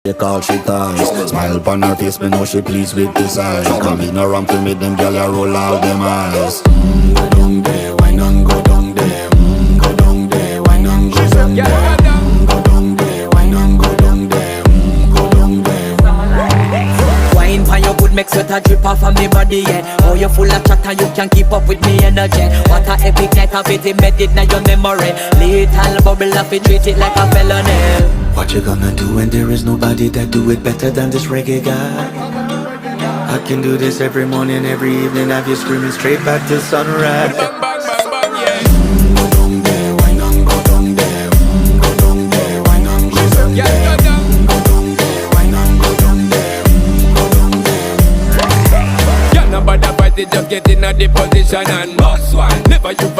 They call she ties. Smile upon her face, me know she pleased with this eyes. Come in around to meet them, girl, you roll out them eyes. Go down there, why not go down there? Go down there, why not go down there? Go down there, why not go down there? Go down there. Wine for your good, make sweat a drip off of me body, yeah. Oh, you full of chatter, you can keep up with me energy. What a epic night of it, embedded in your memory. Little bubble of it, treat it like a felony. What you gonna do when there is nobody that do it better than this reggae guy? I can do this every morning, every evening, have you screaming straight back to sunrise. Bang, bang, bang, bang, yeah. Go down there, why not go down there? Go down there, why not go down there? Yeah, go down. Go down there, why not go down there? Go down there. Yeah, nobody fight it, just get in a the position and boss one. Never you